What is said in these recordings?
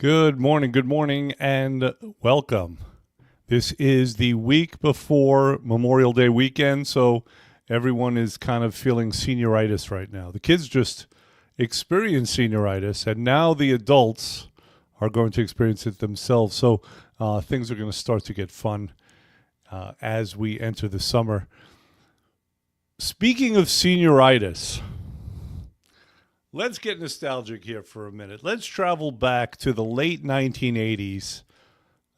Good morning, and welcome. This is the week before Memorial Day weekend, so everyone is kind of feeling senioritis right now. The kids just experienced senioritis, and now the adults are going to experience it themselves. So things are going to start to get fun as we enter the summer. Speaking of senioritis, let's get nostalgic here for a minute. Let's travel back to the late 1980s.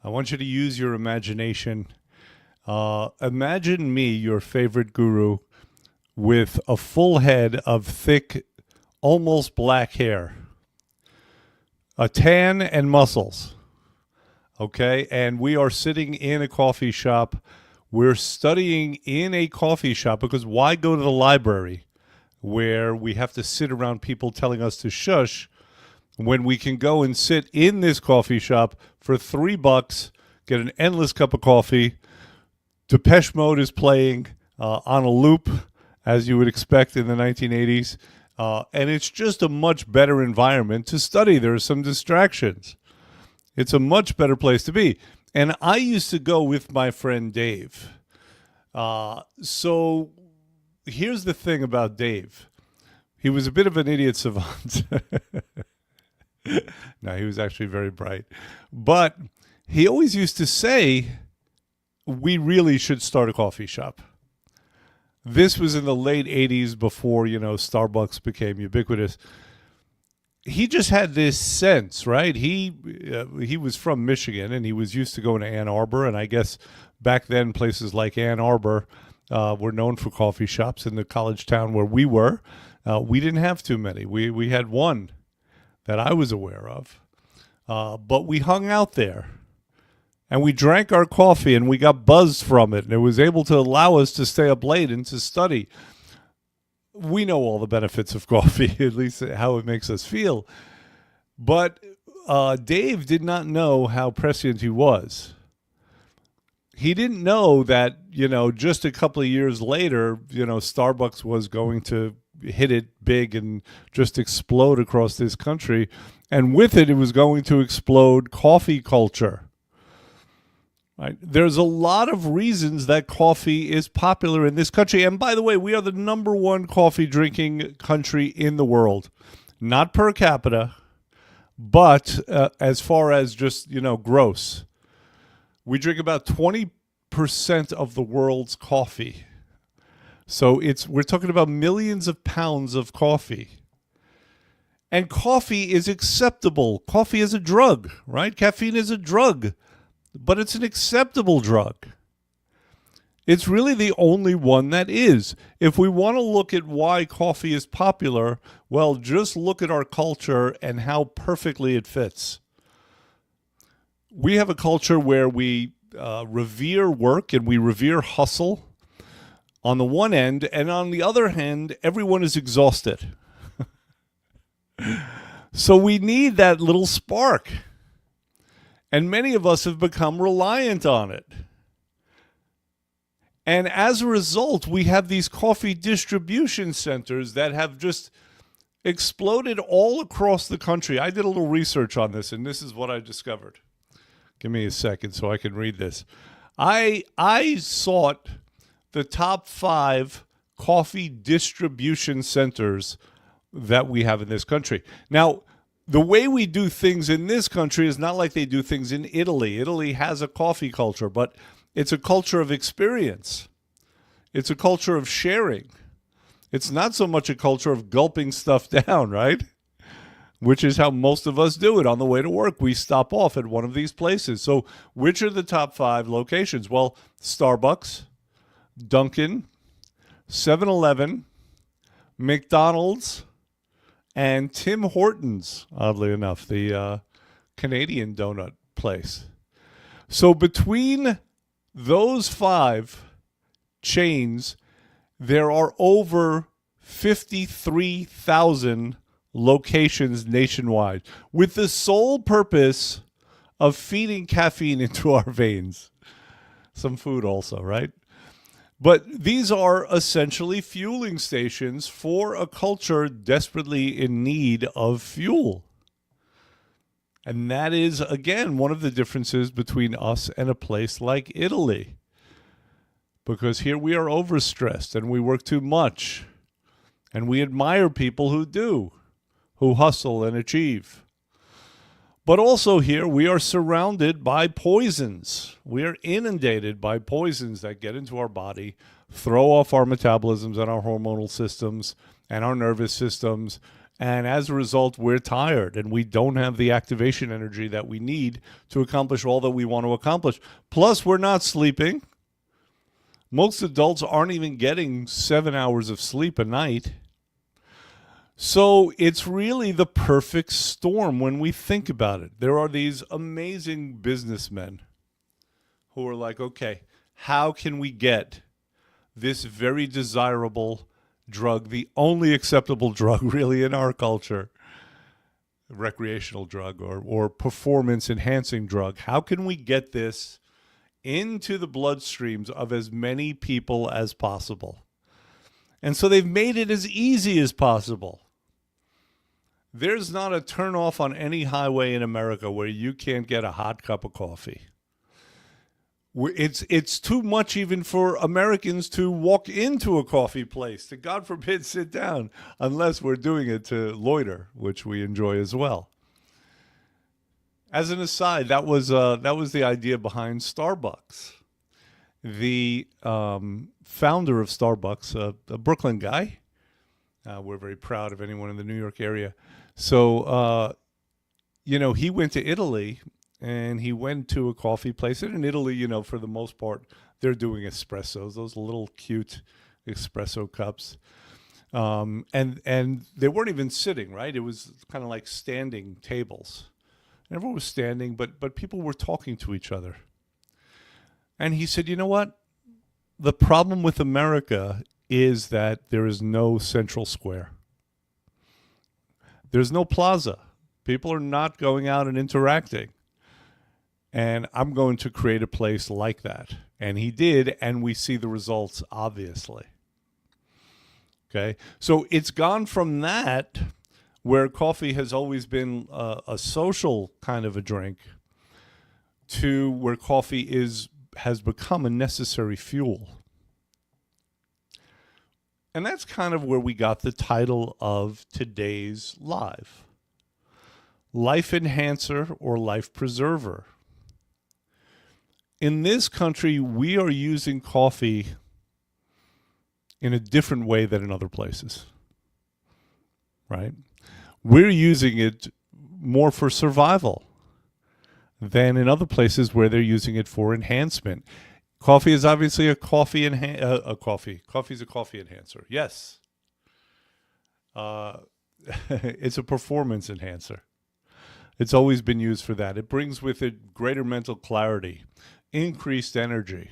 I want you to use your imagination. Imagine me, your favorite guru, with a full head of thick, almost black hair, a tan, and muscles. Okay? And we are sitting in a coffee shop. We're studying in a coffee shop because why go to the library, where we have to sit around people telling us to shush, when we can go and sit in this coffee shop for $3, get an endless cup of coffee. Depeche Mode is playing on a loop, as you would expect in the 1980s. And it's just a much better environment to study. There are some distractions. It's a much better place to be. And I used to go with my friend Dave. So here's the thing about Dave. He was a bit of an idiot savant. No, he was actually very bright. But he always used to say, we really should start a coffee shop. This was in the late 80s before, Starbucks became ubiquitous. He just had this sense, right? He was from Michigan, and he was used to going to Ann Arbor. And I guess back then places like Ann Arbor were known for coffee shops. In the college town where we were, we didn't have too many. We had one that I was aware of. But we hung out there, and we drank our coffee, and we got buzzed from it, and it was able to allow us to stay up late and to study. We know all the benefits of coffee, at least how it makes us feel. But Dave did not know how prescient he was. He didn't know that, just a couple of years later, Starbucks was going to hit it big and just explode across this country. And with it, it was going to explode coffee culture. Right? There's a lot of reasons that coffee is popular in this country. And by the way, we are the number one coffee drinking country in the world. Not per capita, but as far as just, gross. We drink about 20% of the world's coffee. So we're talking about millions of pounds of coffee. And coffee is acceptable. Coffee is a drug, right? Caffeine is a drug, but it's an acceptable drug. It's really the only one that is. If we want to look at why coffee is popular, well, just look at our culture and how perfectly it fits. We have a culture where we revere work and we revere hustle on the one end, and on the other hand, everyone is exhausted. So we need that little spark. And many of us have become reliant on it. And as a result, we have these coffee distribution centers that have just exploded all across the country. I did a little research on this, and this is what I discovered. Give me a second so I can read this. I sought the top 5 coffee distribution centers that we have in this country. Now, the way we do things in this country is not like they do things in Italy. Italy has a coffee culture, but it's a culture of experience. It's a culture of sharing. It's not so much a culture of gulping stuff down, right? Which is how most of us do it. On the way to work, we stop off at one of these places. So which are the top 5 locations? Well, Starbucks, Dunkin', 7-Eleven, McDonald's, and Tim Hortons, oddly enough, the Canadian donut place. So between those 5 chains, there are over 53,000 locations nationwide, with the sole purpose of feeding caffeine into our veins. Some food also, right? But these are essentially fueling stations for a culture desperately in need of fuel. And that is, again, one of the differences between us and a place like Italy. Because here we are overstressed and we work too much. And we admire people who do, who hustle and achieve. But also here we are surrounded by poisons. We are inundated by poisons that get into our body, throw off our metabolisms and our hormonal systems and our nervous systems. And as a result, we're tired and we don't have the activation energy that we need to accomplish all that we want to accomplish. Plus, we're not sleeping. Most adults aren't even getting 7 hours of sleep a night. So it's really the perfect storm when we think about it. There are these amazing businessmen who are like, okay, how can we get this very desirable drug, the only acceptable drug really in our culture, recreational drug or performance-enhancing drug, how can we get this into the bloodstreams of as many people as possible? And so they've made it as easy as possible. There's not a turnoff on any highway in America where you can't get a hot cup of coffee. It's too much even for Americans to walk into a coffee place, to God forbid sit down, unless we're doing it to loiter, which we enjoy as well. As an aside, that was the idea behind Starbucks. The founder of Starbucks, a Brooklyn guy. We're very proud of anyone in the New York area. So, he went to Italy and he went to a coffee place. And in Italy, for the most part, they're doing espressos, those little cute espresso cups. And they weren't even sitting, right? It was kind of like standing tables. And everyone was standing, but people were talking to each other. And he said, you know what? The problem with America is that there is no central square. There's no plaza. People are not going out and interacting. And I'm going to create a place like that. And he did, and we see the results, obviously. Okay? So it's gone from that, where coffee has always been a social kind of a drink, to where coffee has become a necessary fuel. And that's kind of where we got the title of today's live. Life enhancer or life preserver. In this country, we are using coffee in a different way than in other places, right? We're using it more for survival than in other places where they're using it for enhancement. Coffee is obviously Coffee is a coffee enhancer. Yes. It's a performance enhancer. It's always been used for that. It brings with it greater mental clarity, increased energy,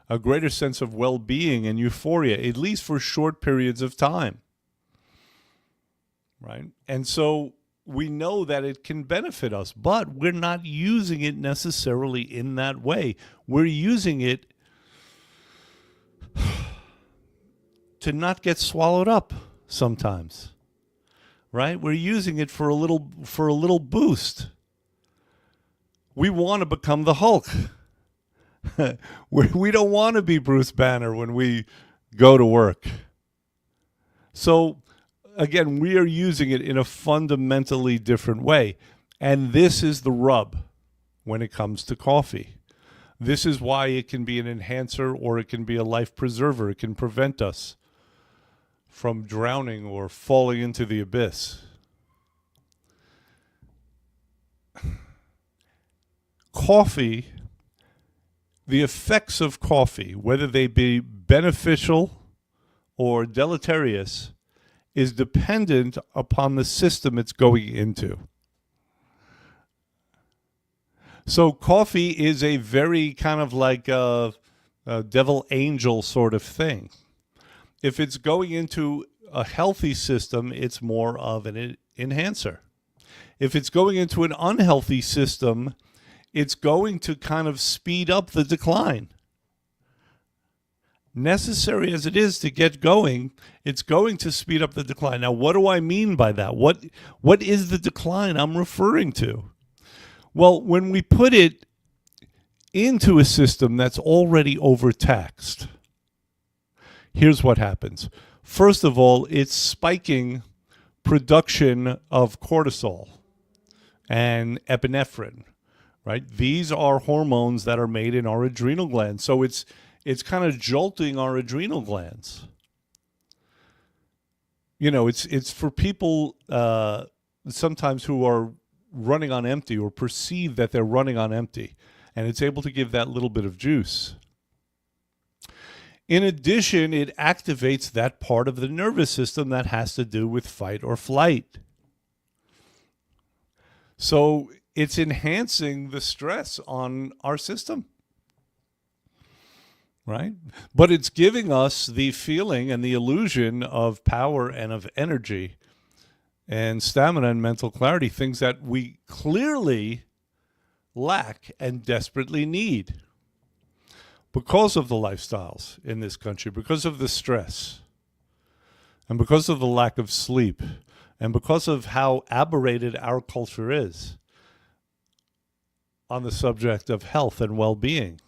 a greater sense of well-being and euphoria, at least for short periods of time. Right? And so we know that it can benefit us, but we're not using it necessarily in that way. We're using it to not get swallowed up sometimes. Right? We're using it for a little boost. We want to become the Hulk. We don't want to be Bruce Banner when we go to work. So again, we are using it in a fundamentally different way. And this is the rub when it comes to coffee. This is why it can be an enhancer or it can be a life preserver. It can prevent us from drowning or falling into the abyss. Coffee, the effects of coffee, whether they be beneficial or deleterious, is dependent upon the system it's going into. So coffee is a very kind of like a devil angel sort of thing. If it's going into a healthy system, it's more of an enhancer. If it's going into an unhealthy system, it's going to kind of speed up the decline. Necessary as it is to get going, it's going to speed up the decline. Now, what do I mean by that? What is the decline I'm referring to? Well, when we put it into a system that's already overtaxed, here's what happens. First of all, it's spiking production of cortisol and epinephrine, right? These are hormones that are made in our adrenal glands. So it's kind of jolting our adrenal glands. You know, it's for people sometimes who are running on empty or perceive that they're running on empty, and it's able to give that little bit of juice. In addition, it activates that part of the nervous system that has to do with fight or flight. So it's enhancing the stress on our system, right? But it's giving us the feeling and the illusion of power and of energy and stamina and mental clarity, things that we clearly lack and desperately need because of the lifestyles in this country, because of the stress, and because of the lack of sleep, and because of how aberrated our culture is on the subject of health and well-being.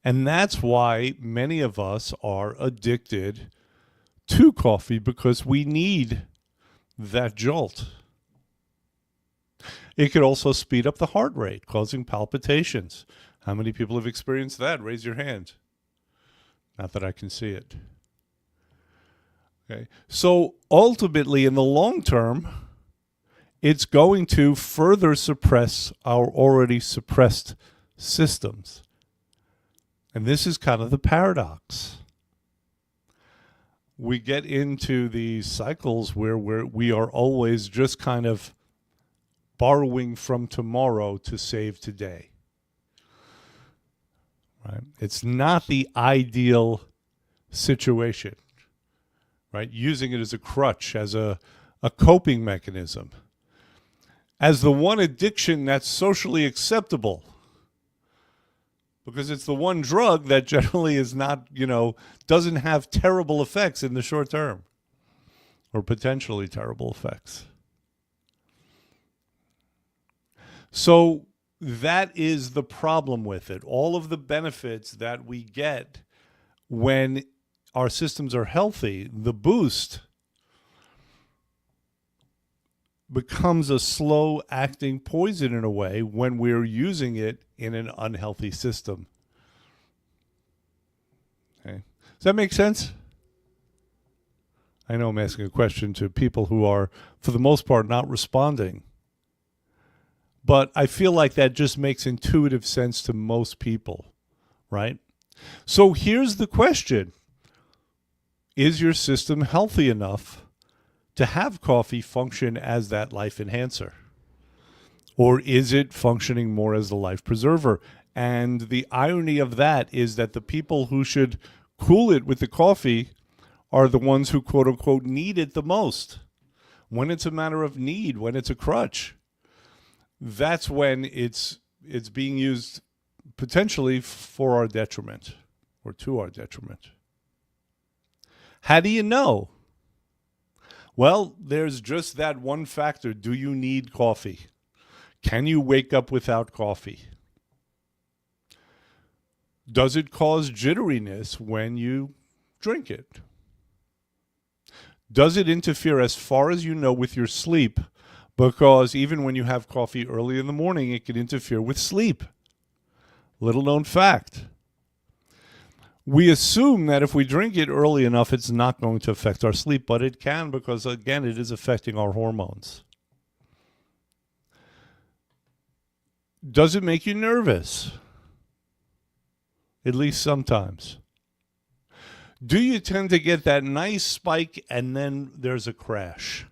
And that's why many of us are addicted to coffee, because we need that jolt. It could also speed up the heart rate, causing palpitations. How many people have experienced that? Raise your hand. Not that I can see it. Okay. So ultimately, in the long term, it's going to further suppress our already suppressed systems. And this is kind of the paradox. We get into these cycles where we are always just kind of borrowing from tomorrow to save today. Right? It's not the ideal situation, right? Using it as a crutch, as a coping mechanism, as the one addiction that's socially acceptable, because it's the one drug that generally is not, doesn't have terrible effects in the short term, or potentially terrible effects. So that is the problem with it. All of the benefits that we get when our systems are healthy, the boost becomes a slow-acting poison in a way when we're using it in an unhealthy system. Okay. Does that make sense? I know I'm asking a question to people who are, for the most part, not responding. But I feel like that just makes intuitive sense to most people, right? So here's the question. Is your system healthy enough to have coffee function as that life enhancer? Or is it functioning more as the life preserver? And the irony of that is that the people who should cool it with the coffee are the ones who, quote unquote, need it the most. When it's a matter of need, when it's a crutch, that's when it's being used potentially for our detriment or to our detriment. How do you know? Well, there's just that one factor. Do you need coffee? Can you wake up without coffee? Does it cause jitteriness when you drink it? Does it interfere, as far as you know, with your sleep? Because even when you have coffee early in the morning, it can interfere with sleep. Little known fact. We assume that if we drink it early enough, it's not going to affect our sleep, but it can, because, again, it is affecting our hormones. Does it make you nervous? At least sometimes. Do you tend to get that nice spike and then there's a crash?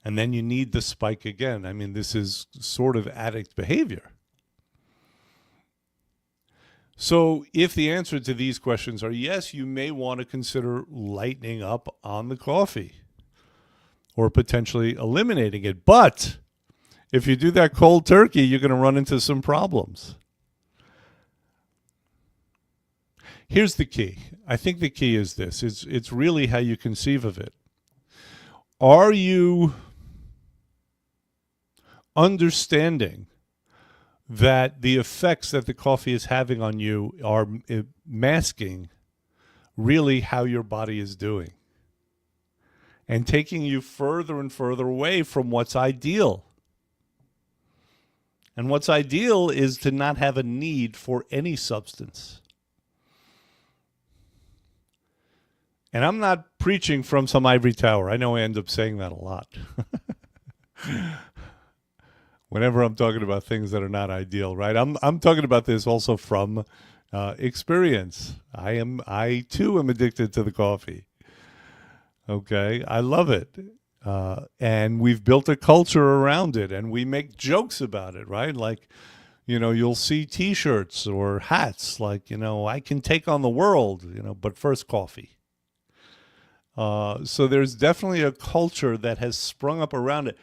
And then you need the spike again. I mean, this is sort of addict behavior. So if the answer to these questions are yes, you may want to consider lightening up on the coffee or potentially eliminating it. But if you do that cold turkey, you're going to run into some problems. Here's the key. I think the key is this. It's really how you conceive of it. Are you understanding that the effects that the coffee is having on you are masking really how your body is doing and taking you further and further away from what's ideal. And what's ideal is to not have a need for any substance. And I'm not preaching from some ivory tower. I know I end up saying that a lot. Whenever I'm talking about things that are not ideal, right? I'm talking about this also from experience. I too am addicted to the coffee. Okay, I love it. And we've built a culture around it, and we make jokes about it, right? Like, you'll see T-shirts or hats like, I can take on the world, but first coffee. So there's definitely a culture that has sprung up around it.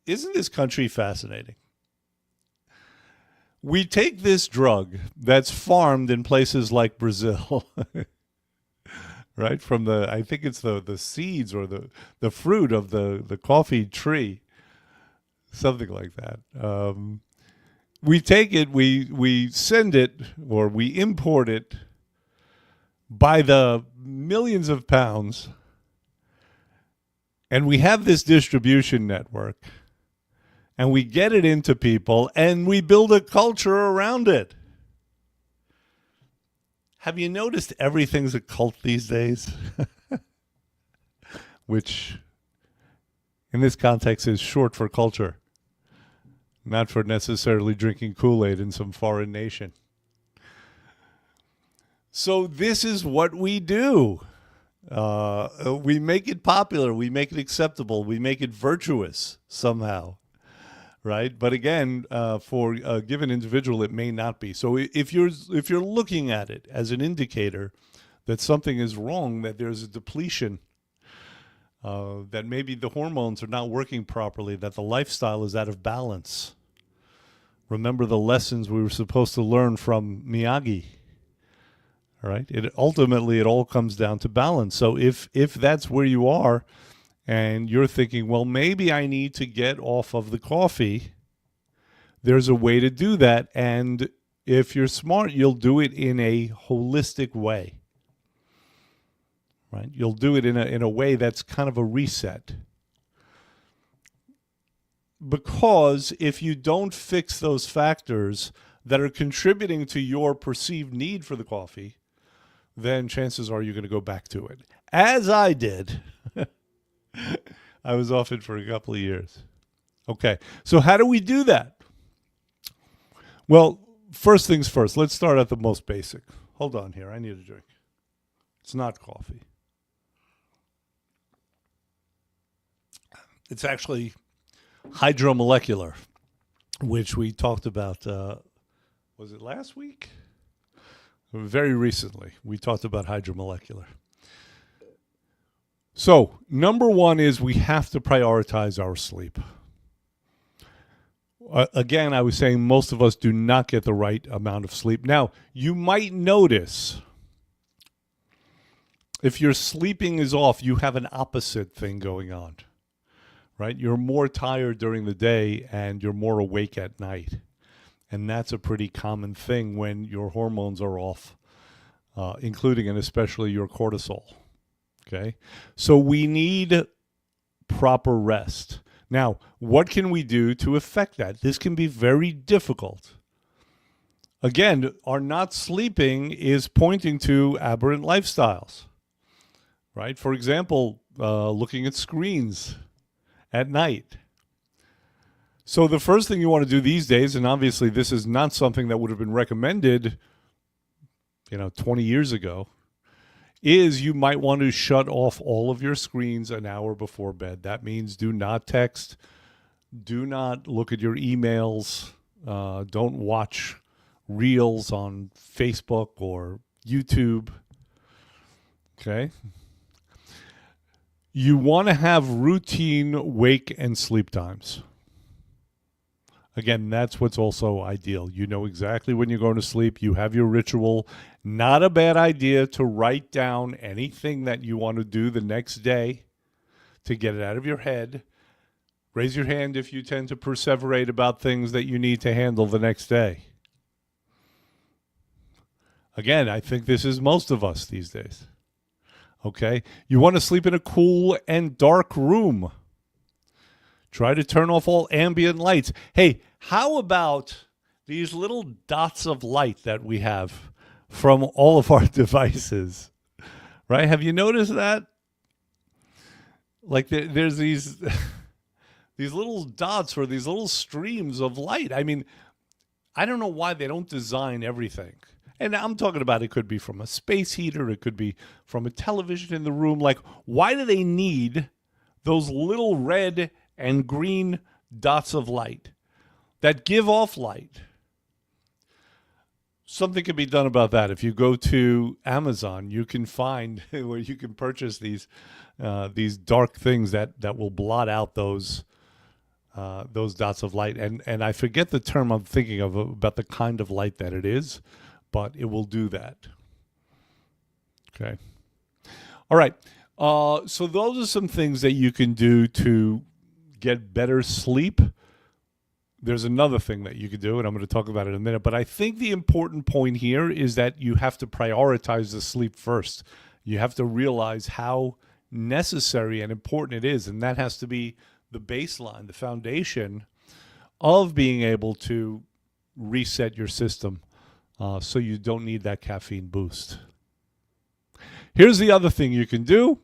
Isn't this country fascinating? We take this drug that's farmed in places like Brazil, right? From I think it's the seeds or the fruit of the coffee tree, something like that. We take it, we send it, or we import it by the millions of pounds, and we have this distribution network, and we get it into people, and we build a culture around it. Have you noticed everything's a cult these days? Which, in this context, is short for culture, not for necessarily drinking Kool-Aid in some foreign nation. So this is what we do. We make it popular. We make it acceptable. We make it virtuous somehow, right? But again, for a given individual, it may not be. So if you're looking at it as an indicator that something is wrong, that there's a depletion, that maybe the hormones are not working properly, that the lifestyle is out of balance. Remember the lessons we were supposed to learn from Miyagi. Right? It all comes down to balance. So if that's where you are and you're thinking, well, maybe I need to get off of the coffee, there's a way to do that. And if you're smart, you'll do it in a holistic way. Right? You'll do it in a way that's kind of a reset. Because if you don't fix those factors that are contributing to your perceived need for the coffee, then chances are you're going to go back to it. As I did. I was off it for a couple of years. Okay, so how do we do that? Well, first things first. Let's start at the most basic. Hold on here. I need a drink. It's not coffee. It's actually hydromolecular, which we talked about, was it last week? Very recently, we talked about hydromolecular. So, number one is we have to prioritize our sleep. Again, I was saying most of us do not get the right amount of sleep. Now, you might notice if your sleeping is off, you have an opposite thing going on, right? You're more tired during the day and you're more awake at night. And that's a pretty common thing when your hormones are off, including and especially your cortisol. Okay? So we need proper rest. Now, what can we do to affect that? This can be very difficult. Again, our not sleeping is pointing to aberrant lifestyles, right? For example, looking at screens at night. So the first thing you want to do these days, and obviously this is not something that would have been recommended, 20 years ago, is you might want to shut off all of your screens an hour before bed. That means do not text, do not look at your emails, don't watch reels on Facebook or YouTube. Okay? You want to have routine wake and sleep times. Again, that's what's also ideal. You know exactly when you're going to sleep. You have your ritual. Not a bad idea to write down anything that you want to do the next day to get it out of your head. Raise your hand if you tend to perseverate about things that you need to handle the next day. Again, I think this is most of us these days. Okay? You want to sleep in a cool and dark room. Try to turn off all ambient lights. Hey, how about these little dots of light that we have from all of our devices? Right? Have you noticed that? Like there's these these little dots or these little streams of light. I mean, I don't know why they don't design everything. And I'm talking about it could be from a space heater, it could be from a television in the room. Like, why do they need those little red and green dots of light that give off light? Something can be done about that. If you go to Amazon, you can find where you can purchase these dark things that will blot out those dots of light. And I forget the term I'm thinking of about the kind of light that it is, but it will do that. Okay. All right. So those are some things that you can do to get better sleep. There's another thing that you could do, and I'm going to talk about it in a minute. But I think the important point here is that you have to prioritize the sleep first. You have to realize how necessary and important it is. And that has to be the baseline, the foundation of being able to reset your system so you don't need that caffeine boost. Here's the other thing you can do.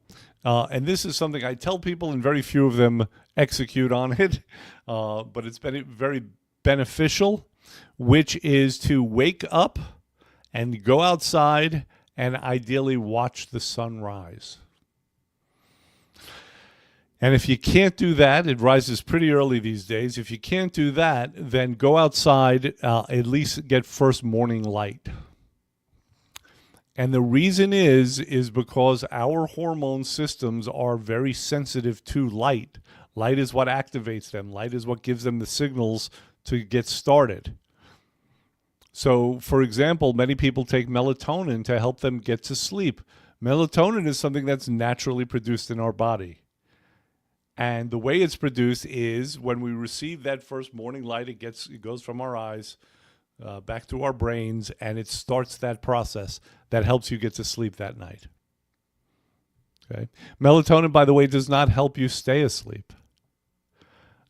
And this is something I tell people, and very few of them execute on it, but it's been very beneficial, which is to wake up and go outside and ideally watch the sunrise. And if you can't do that, it rises pretty early these days. If you can't do that, then go outside, at least get first morning light. And the reason is because our hormone systems are very sensitive to light. Light is what activates them. Light is what gives them the signals to get started. So, for example, many people take melatonin to help them get to sleep. Melatonin is something that's naturally produced in our body. And the way it's produced is when we receive that first morning light, it goes from our eyes back to our brains, and it starts that process that helps you get to sleep that night. Okay. Melatonin, by the way, does not help you stay asleep,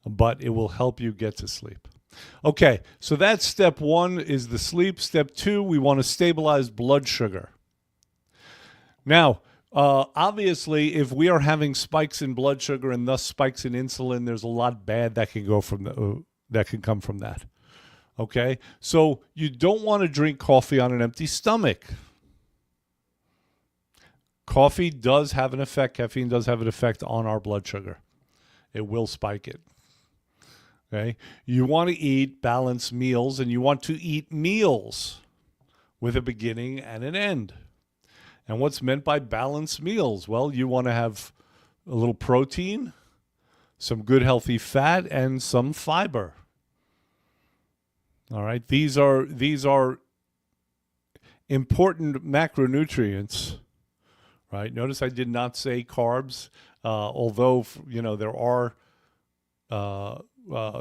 but it will help you get to sleep. Okay, so that's step one is the sleep. Step two, we want to stabilize blood sugar. Now, obviously, if we are having spikes in blood sugar and thus spikes in insulin, there's a lot bad that can go from that can come from that. Okay, so you don't want to drink coffee on an empty stomach. Coffee does have an effect. Caffeine does have an effect on our blood sugar. It will spike it. Okay, you want to eat balanced meals, and you want to eat meals with a beginning and an end. And what's meant by balanced meals? Well, you want to have a little protein, some good healthy fat, and some fiber. All right, these are important macronutrients, right? Notice I did not say carbs, although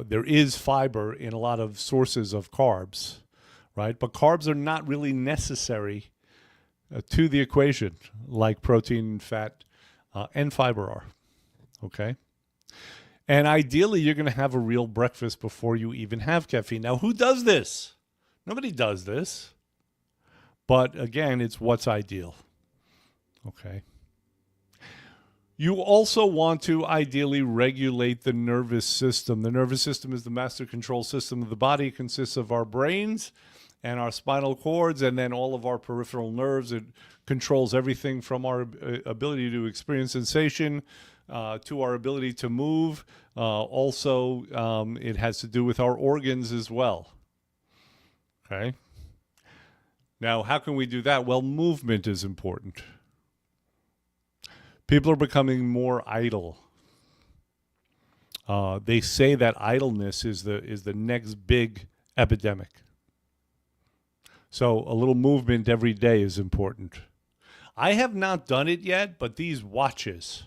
there is fiber in a lot of sources of carbs, right? But carbs are not really necessary to the equation like protein, fat, and fiber are. Okay. And ideally, you're going to have a real breakfast before you even have caffeine. Now, who does this? Nobody does this. But again, it's what's ideal. Okay. You also want to ideally regulate the nervous system. The nervous system is the master control system of the body. It consists of our brains and our spinal cords and then all of our peripheral nerves. It controls everything from our ability to experience sensation to our ability to move. Also, it has to do with our organs as well. Okay. Now, how can we do that? Well, movement is important. People are becoming more idle. They say that idleness is the next big epidemic. So a little movement every day is important. I have not done it yet, but these watches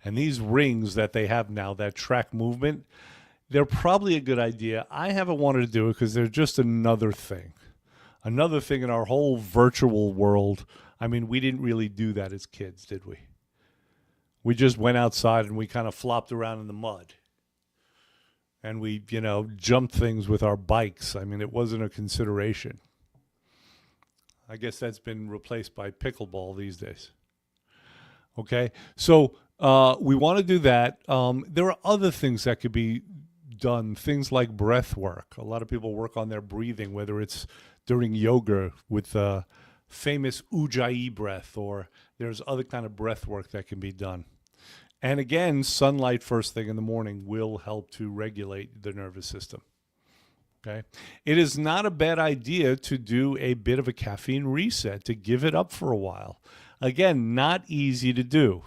And these rings that they have now that track movement, they're probably a good idea. I haven't wanted to do it because they're just another thing. Another thing in our whole virtual world. I mean, we didn't really do that as kids, did we? We just went outside and we kind of flopped around in the mud. And we, jumped things with our bikes. I mean, it wasn't a consideration. I guess that's been replaced by pickleball these days. Okay, so we want to do that. There are other things that could be done, things like breath work. A lot of people work on their breathing, whether it's during yoga with the famous Ujjayi breath, or there's other kind of breath work that can be done. And again, sunlight first thing in the morning will help to regulate the nervous system. Okay. It is not a bad idea to do a bit of a caffeine reset, to give it up for a while. Again, not easy to do.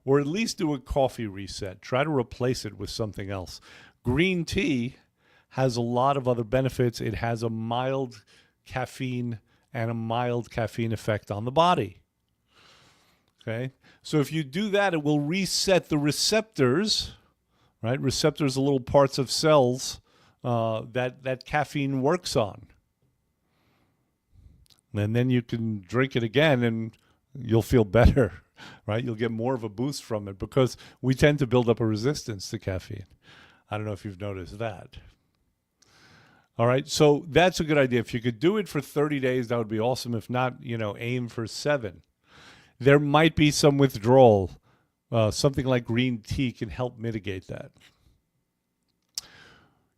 Or at least do a coffee reset. Try to replace it with something else. Green tea has a lot of other benefits. It has a mild caffeine and a mild caffeine effect on the body. Okay? So if you do that, it will reset the receptors, right? Receptors are little parts of cells that caffeine works on. And then you can drink it again and you'll feel better, right? You'll get more of a boost from it because we tend to build up a resistance to caffeine. I don't know if you've noticed that. All right, so that's a good idea. If you could do it for 30 days, that would be awesome. If not, aim for 7. There might be some withdrawal. Something like green tea can help mitigate that.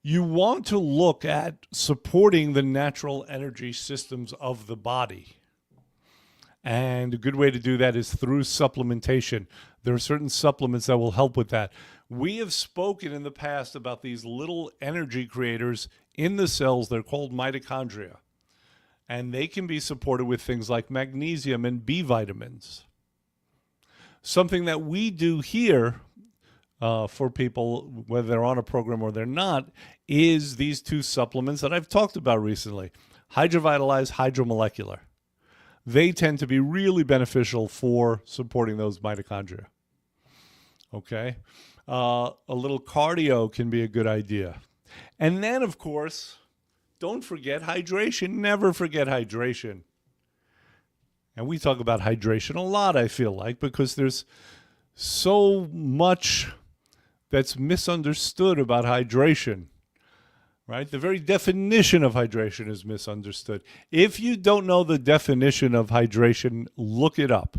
You want to look at supporting the natural energy systems of the body. And a good way to do that is through supplementation. There are certain supplements that will help with that. We have spoken in the past about these little energy creators in the cells. They're called mitochondria. And they can be supported with things like magnesium and B vitamins. Something that we do here for people, whether they're on a program or they're not, is these 2 supplements that I've talked about recently. Hydrovitalize, Hydromolecular. They tend to be really beneficial for supporting those mitochondria. Okay? A little cardio can be a good idea. And then, of course, don't forget hydration. Never forget hydration. And we talk about hydration a lot, I feel like, because there's so much that's misunderstood about hydration, right? The very definition of hydration is misunderstood. If you don't know the definition of hydration, look it up.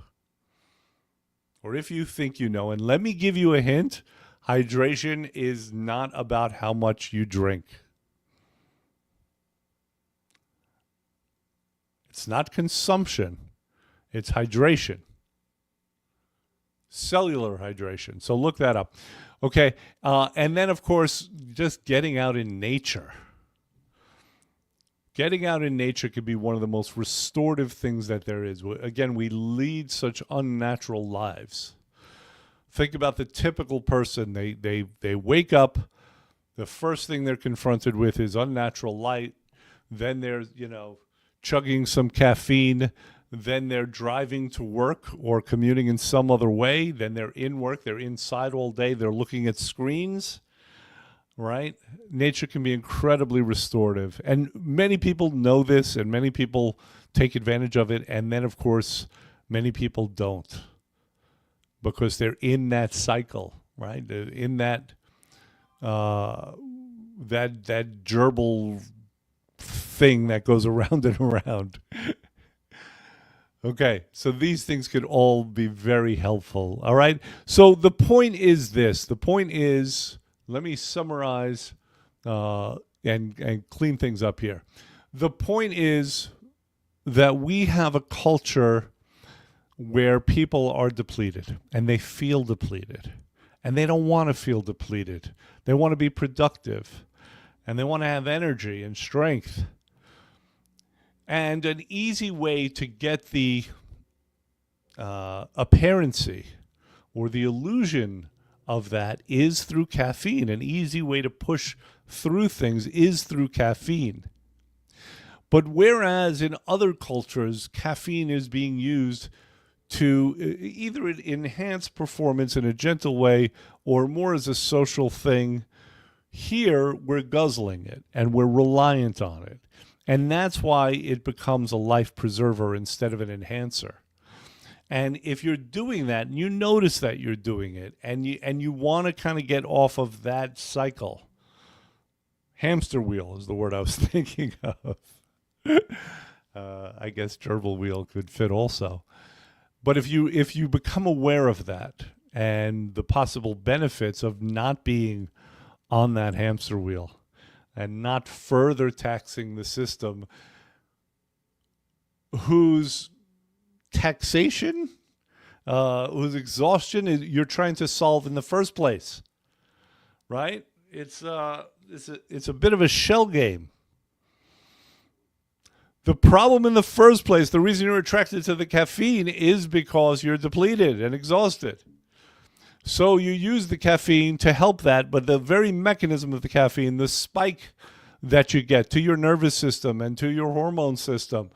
Or if you think you know, and let me give you a hint, hydration is not about how much you drink. It's not consumption. It's hydration. Cellular hydration. So look that up. Okay. And then, of course, just getting out in nature. Getting out in nature can be one of the most restorative things that there is. Again, we lead such unnatural lives. Think about the typical person. They wake up. The first thing they're confronted with is unnatural light. Then they're, chugging some caffeine. Then they're driving to work or commuting in some other way. Then they're in work. They're inside all day. They're looking at screens, right? Nature can be incredibly restorative. And many people know this, and many people take advantage of it. And then, of course, many people don't because they're in that cycle, right? They're in that that gerbil thing that goes around and around. Okay, so these things could all be very helpful. All right, so the point is this. The point is, let me summarize and clean things up here. The point is that we have a culture where people are depleted and they feel depleted and they don't want to feel depleted. They want to be productive and they want to have energy and strength. And an easy way to get the apparency or the illusion of that is through caffeine. An easy way to push through things is through caffeine. But whereas in other cultures, caffeine is being used to either enhance performance in a gentle way or more as a social thing. Here, we're guzzling it and we're reliant on it. And that's why it becomes a life preserver instead of an enhancer. And if you're doing that and you notice that you're doing it and you want to kind of get off of that cycle, hamster wheel is the word I was thinking of. I guess gerbil wheel could fit also. But if you become aware of that and the possible benefits of not being on that hamster wheel and not further taxing the system whose taxation, whose exhaustion you're trying to solve in the first place, right? It's a bit of a shell game. The problem in the first place, the reason you're attracted to the caffeine is because you're depleted and exhausted. So you use the caffeine to help that, but the very mechanism of the caffeine, the spike that you get to your nervous system and to your hormone system,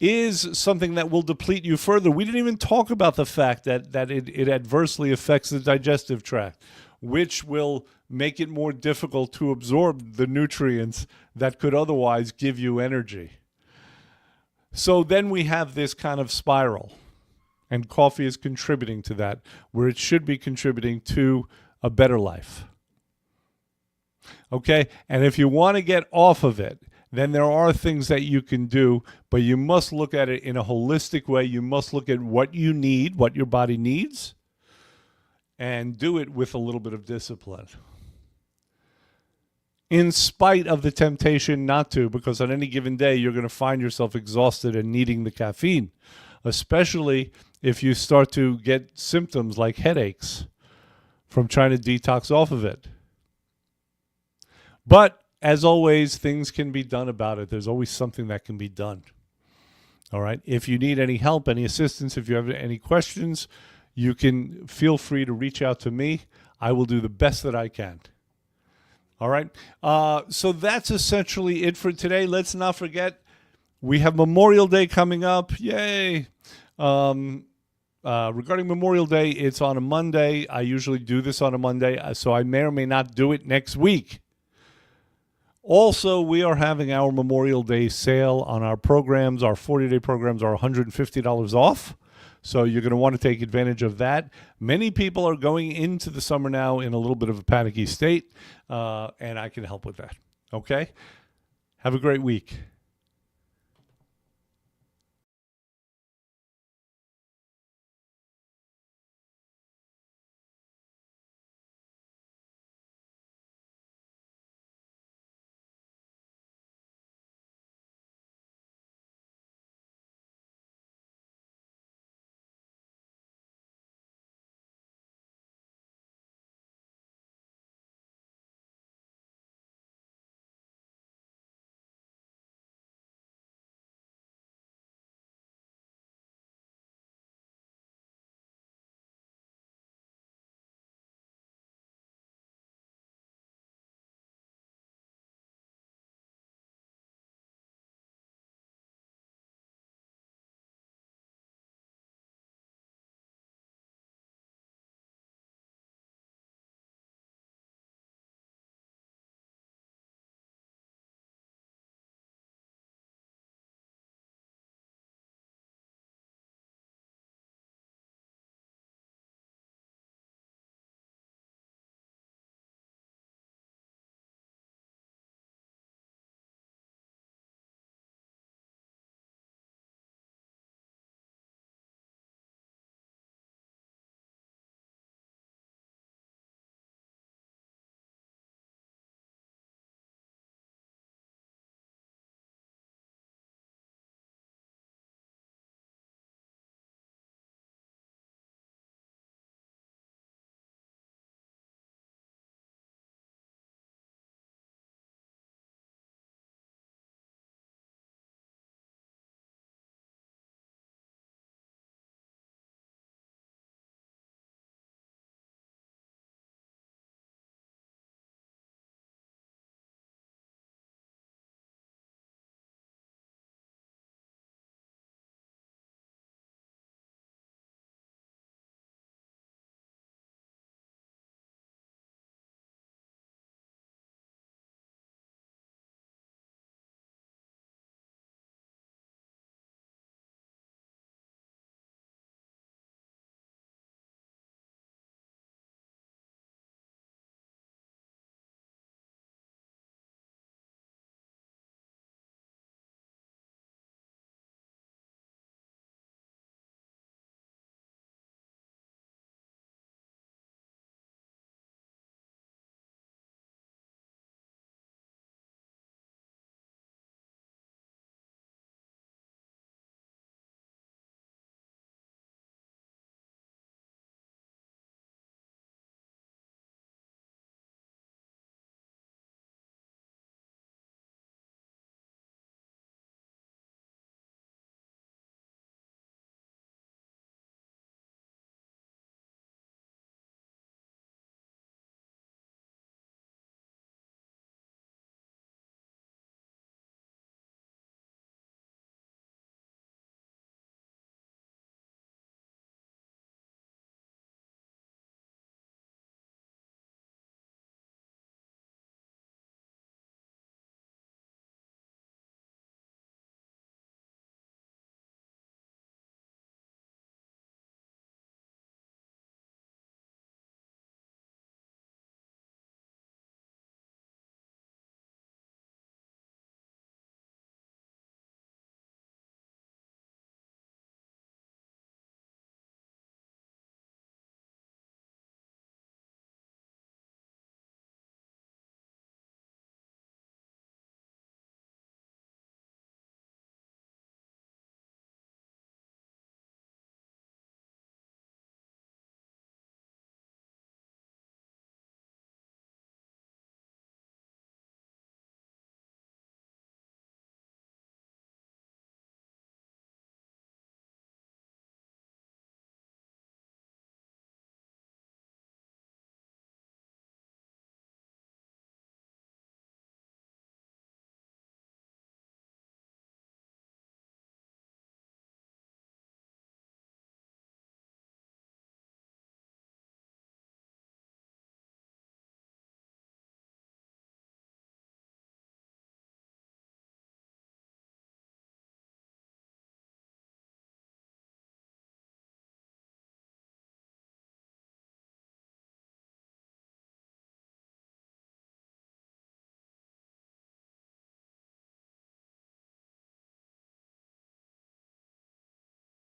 is something that will deplete you further. We didn't even talk about the fact that it adversely affects the digestive tract, which will make it more difficult to absorb the nutrients that could otherwise give you energy. So then we have this kind of spiral, and coffee is contributing to that, where it should be contributing to a better life. Okay? And if you want to get off of it, then there are things that you can do, but you must look at it in a holistic way. You must look at what you need, what your body needs, and do it with a little bit of discipline. In spite of the temptation not to, because on any given day, you're going to find yourself exhausted and needing the caffeine, especially if you start to get symptoms like headaches from trying to detox off of it. But as always, things can be done about it. There's always something that can be done. All right. If you need any help, any assistance, if you have any questions, you can feel free to reach out to me. I will do the best that I can. All right. So that's essentially it for today. Let's not forget, we have Memorial Day coming up. Yay. Regarding Memorial Day, it's on a Monday. I usually do this on a Monday, so I may or may not do it next week. Also, we are having our Memorial Day sale on our programs. Our 40-day programs are $150 off. So you're going to want to take advantage of that. Many people are going into the summer now in a little bit of a panicky state, and I can help with that. Okay? Have a great week.